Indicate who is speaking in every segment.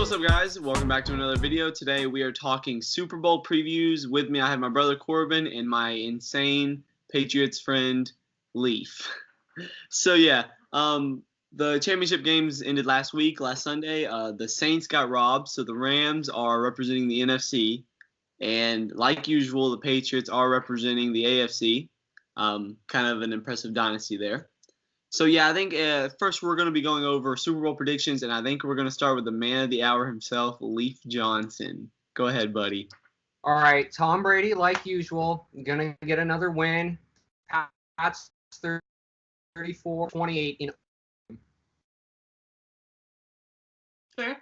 Speaker 1: What's up, guys? Welcome back to another video. Today we are talking Super Bowl previews. With me, I have my brother Corbin and my insane Patriots friend Leif. So yeah, the championship games ended last Sunday. The Saints got robbed, so the Rams are representing the NFC, and like usual, the Patriots are representing the AFC. Kind of an impressive dynasty there. So, yeah, I think first we're going to be going over Super Bowl predictions, and I think we're going to start with the man of the hour himself, Leif Johnson. Go ahead, buddy.
Speaker 2: All right, Tom Brady, like usual, going to get another win. Pats 34-28.
Speaker 1: Fair.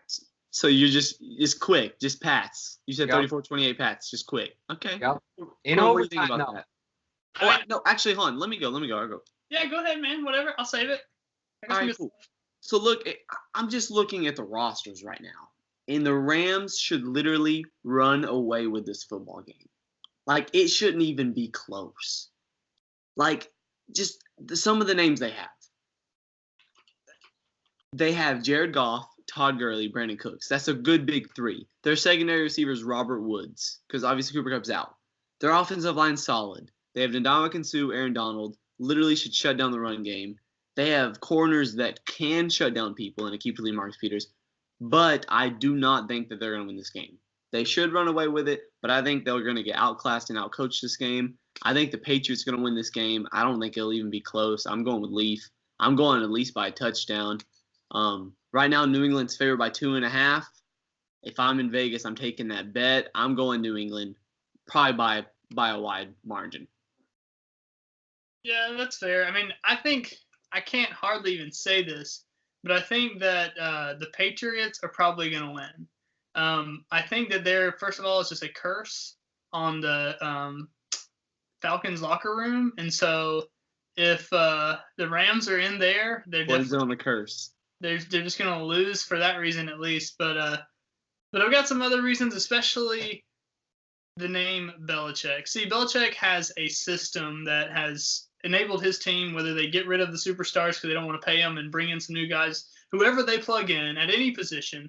Speaker 1: So you're just quick, just Pats. You said 34-28 Pats, just quick. Okay.
Speaker 2: Yep.
Speaker 1: In overtime, about that? Oh, no, actually, hold on. Let me go. I'll go.
Speaker 3: Yeah, go ahead, man. Whatever. I'll save it.
Speaker 1: All right, cool. So, look, I'm just looking at the rosters right now. And the Rams should literally run away with this football game. Like, it shouldn't even be close. Like, just some of the names they have. They have Jared Goff, Todd Gurley, Brandon Cooks. That's a good big three. Their secondary receiver is Robert Woods, because obviously Cooper Kupp's out. Their offensive line's solid. They have Ndamukong Suh, Aaron Donald. Literally should shut down the run game. They have corners that can shut down people, and Akeem Lee, Marcus Peters. But I do not think that they're going to win this game. They should run away with it, but I think they're going to get outclassed and outcoached this game. I think the Patriots are going to win this game. I don't think it'll even be close. I'm going with Leif. I'm going at least by a touchdown. Right now, New England's favored by 2.5. If I'm in Vegas, I'm taking that bet. I'm going New England, probably by a wide margin.
Speaker 3: Yeah, that's fair. I mean, I think I can't hardly even say this, but I think that the Patriots are probably going to win. I think that first of all, it's just a curse on the Falcons locker room. And so if the Rams are in there, they're
Speaker 1: definitely on the curse.
Speaker 3: They're just going to lose for that reason at least. But I've got some other reasons, especially the name Belichick. See, Belichick has a system that has enabled his team, whether they get rid of the superstars because they don't want to pay them and bring in some new guys, whoever they plug in at any position,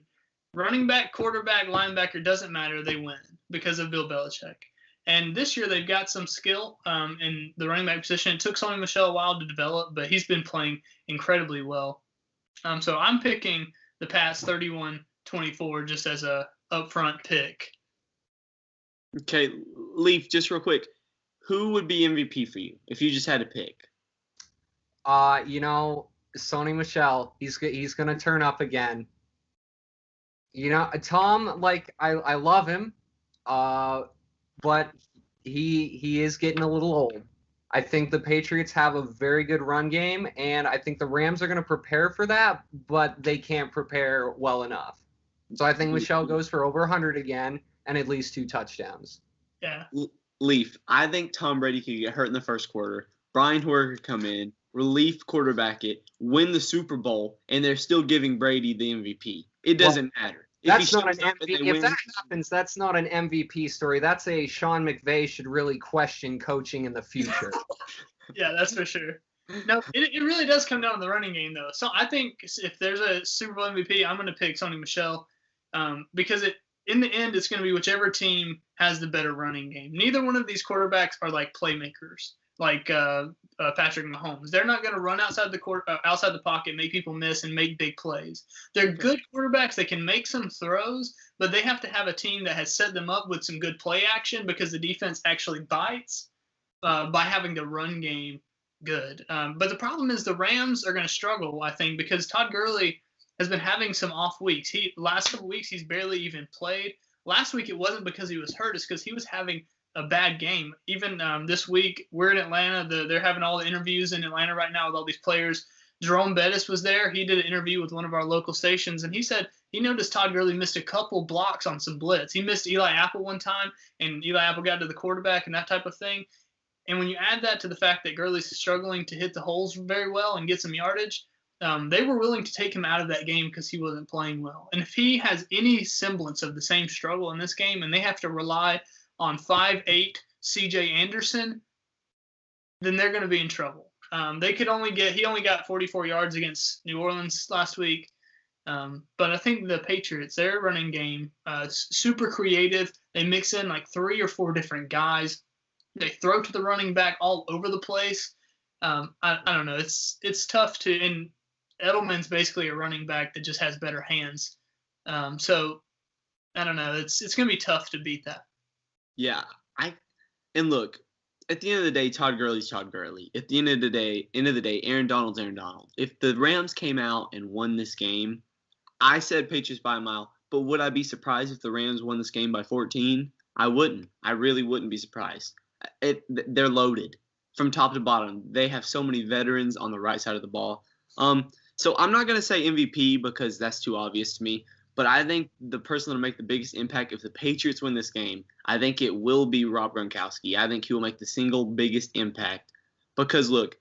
Speaker 3: running back, quarterback, linebacker, doesn't matter, they win because of Bill Belichick. And this year they've got some skill in the running back position. It took Sony Michel a while to develop, but he's been playing incredibly well. So I'm picking the Pats 31-24 just as a upfront pick.
Speaker 1: Okay, Leif, just real quick. Who would be MVP for you if you just had to pick?
Speaker 2: Sony Michel. He's going to turn up again. Tom, I love him, but he is getting a little old. I think the Patriots have a very good run game, and I think the Rams are going to prepare for that, but they can't prepare well enough. So I think Michel goes for over 100 again and at least 2 touchdowns.
Speaker 3: Yeah.
Speaker 1: Leif, I think Tom Brady could get hurt in the first quarter. Brian Hoyer could come in, relief quarterback it, win the Super Bowl, and they're still giving Brady the MVP. It doesn't matter.
Speaker 2: That's not an MVP. If that happens, that's not an MVP story. That's a Sean McVay should really question coaching in the future.
Speaker 3: Yeah, that's for sure. No, it really does come down to the running game, though. So I think if there's a Super Bowl MVP, I'm going to pick Sony Michel because in the end, it's going to be whichever team has the better running game. Neither one of these quarterbacks are like playmakers, like Patrick Mahomes. They're not going to run outside the pocket, make people miss, and make big plays. They're good quarterbacks. They can make some throws, but they have to have a team that has set them up with some good play action because the defense actually bites by having the run game good. But the problem is the Rams are going to struggle, I think, because Todd Gurley has been having some off weeks. Last couple weeks he's barely even played. Last week it wasn't because he was hurt, it's because he was having a bad game. Even this week we're in Atlanta. They're having all the interviews in Atlanta right now with all these players. Jerome Bettis was there. He did an interview with one of our local stations, and he said he noticed Todd Gurley missed a couple blocks on some blitz. He missed Eli Apple one time, and Eli Apple got to the quarterback and that type of thing. And when you add that to the fact that Gurley's struggling to hit the holes very well and get some yardage, they were willing to take him out of that game because he wasn't playing well. And if he has any semblance of the same struggle in this game and they have to rely on 5'8" C.J. Anderson, then they're going to be in trouble. He only got 44 yards against New Orleans last week. But I think the Patriots, their running game, super creative. They mix in like 3 or 4 different guys. They throw to the running back all over the place. I don't know. It's tough to. And Edelman's basically a running back that just has better hands. So I don't know. It's going to be tough to beat that.
Speaker 1: Yeah, and look, at the end of the day, Todd Gurley's Todd Gurley. At the end of the day, Aaron Donald's Aaron Donald. If the Rams came out and won this game, I said Patriots by a mile. But would I be surprised if the Rams won this game by 14? I wouldn't. I really wouldn't be surprised. They're loaded from top to bottom. They have so many veterans on the right side of the ball. So I'm not gonna say MVP because that's too obvious to me. But I think the person that'll make the biggest impact if the Patriots win this game, I think it will be Rob Gronkowski. I think he will make the single biggest impact. Because, look,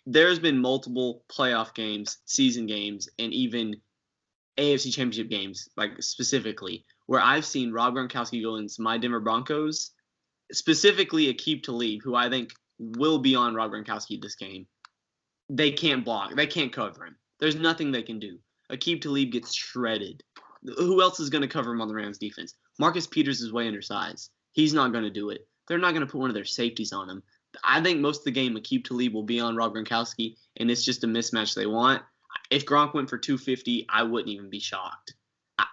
Speaker 1: there's been multiple playoff games, season games, and even AFC Championship games, like specifically, where I've seen Rob Gronkowski go into my Denver Broncos, specifically Aqib Talib, who I think will be on Rob Gronkowski this game. They can't block. They can't cover him. There's nothing they can do. Aqib Talib gets shredded. Who else is going to cover him on the Rams defense? Marcus Peters is way undersized. He's not going to do it. They're not going to put one of their safeties on him. I think most of the game, Aqib Talib will be on Rob Gronkowski, and it's just a mismatch they want. If Gronk went for 250, I wouldn't even be shocked. I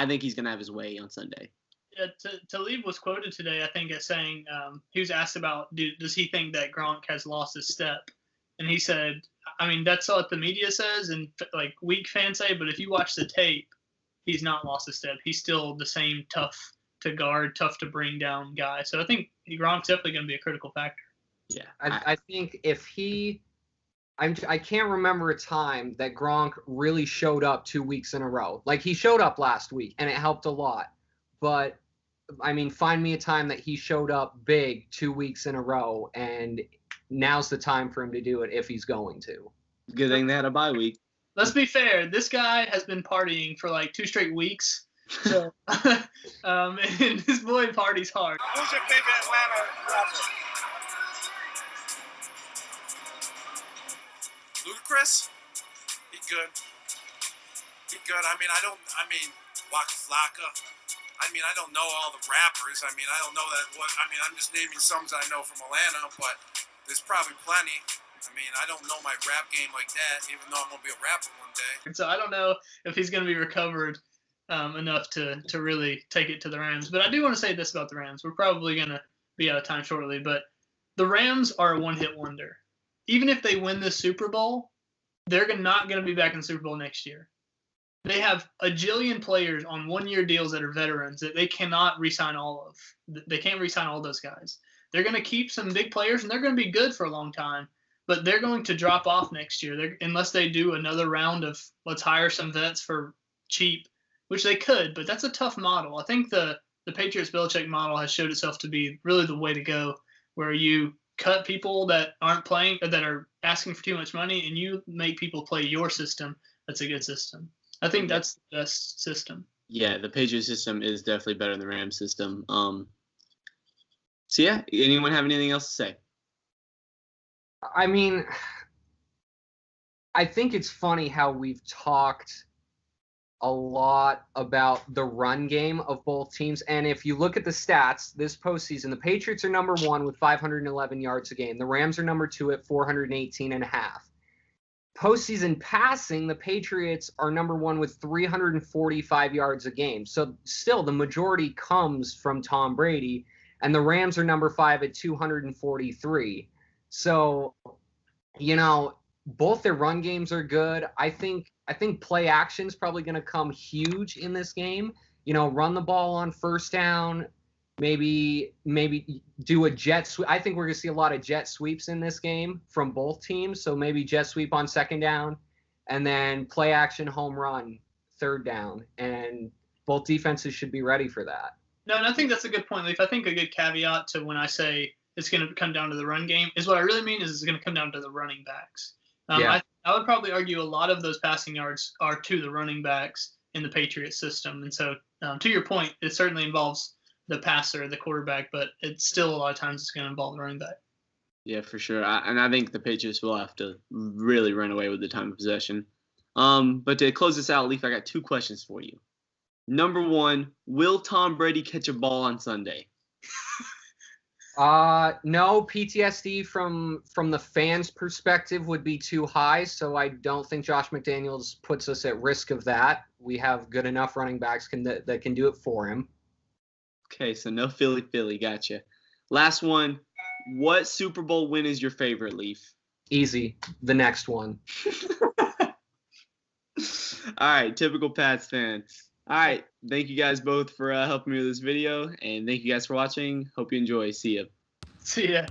Speaker 1: think he's going to have his way on Sunday.
Speaker 3: Yeah, Talib was quoted today, I think, as saying he was asked about does he think that Gronk has lost his step, and he said, I mean, that's what the media says and like weak fans say, but if you watch the tape, he's not lost his step. He's still the same tough to guard, tough to bring down guy. So I think Gronk's definitely going to be a critical factor.
Speaker 1: Yeah,
Speaker 2: I think if I can't remember a time that Gronk really showed up 2 weeks in a row. Like, he showed up last week, and it helped a lot. But, I mean, find me a time that he showed up big 2 weeks in a row, and now's the time for him to do it if he's going to.
Speaker 1: Good thing they had a bye week.
Speaker 3: Let's be fair. This guy has been partying for like 2 straight weeks. So, and this boy parties hard.
Speaker 4: Who's your favorite Atlanta rapper? Ludacris? He good. I mean, Waka Flocka. I don't know all the rappers. I'm just naming some that I know from Atlanta, but there's probably plenty. I don't know my rap game like that, even though I'm going to be a rapper one day.
Speaker 3: And so I don't know if he's going to be recovered enough to really take it to the Rams. But I do want to say this about the Rams. We're probably going to be out of time shortly, but the Rams are a one-hit wonder. Even if they win this Super Bowl, they're not going to be back in the Super Bowl next year. They have a jillion players on one-year deals that are veterans that they cannot re-sign all of. They can't re-sign all those guys. They're going to keep some big players, and they're going to be good for a long time. But they're going to drop off next year unless they do another round of let's hire some vets for cheap, which they could. But that's a tough model. I think the Patriots-Belichick model has showed itself to be really the way to go, where you cut people that aren't playing, that are asking for too much money, and you make people play your system. That's a good system. I think that's the best system.
Speaker 1: Yeah, the Patriots system is definitely better than the Rams system. So, yeah, anyone have anything else to say?
Speaker 2: I mean, I think it's funny how we've talked a lot about the run game of both teams. And if you look at the stats this postseason, the Patriots are number 1 with 511 yards a game. The Rams are number 2 at 418.5. Postseason passing, the Patriots are number 1 with 345 yards a game. So still, the majority comes from Tom Brady. And the Rams are number 5 at 243. So, both their run games are good. I think play action is probably going to come huge in this game. Run the ball on first down, maybe do a jet sweep. I think we're going to see a lot of jet sweeps in this game from both teams. So maybe jet sweep on second down, and then play action home run third down. And both defenses should be ready for that.
Speaker 3: No, and I think that's a good point, Leif. I think a good caveat to when I say it's going to come down to the run game is what I really mean is it's going to come down to the running backs. I would probably argue a lot of those passing yards are to the running backs in the Patriots system. And so to your point, it certainly involves the passer, the quarterback, but it's still a lot of times it's going to involve the running back.
Speaker 1: Yeah, for sure. I think the Patriots will have to really run away with the time of possession. But to close this out, Leif, I got 2 questions for you. Number 1, will Tom Brady catch a ball on Sunday?
Speaker 2: No, PTSD from the fans' perspective would be too high, so I don't think Josh McDaniels puts us at risk of that. We have good enough running backs that can do it for him.
Speaker 1: Okay, so no Philly, gotcha. Last one, what Super Bowl win is your favorite, Leif?
Speaker 2: Easy, the next one.
Speaker 1: All right, typical Pats fan. All right, thank you guys both for helping me with this video, and thank you guys for watching. Hope you enjoy. See ya.
Speaker 3: See ya.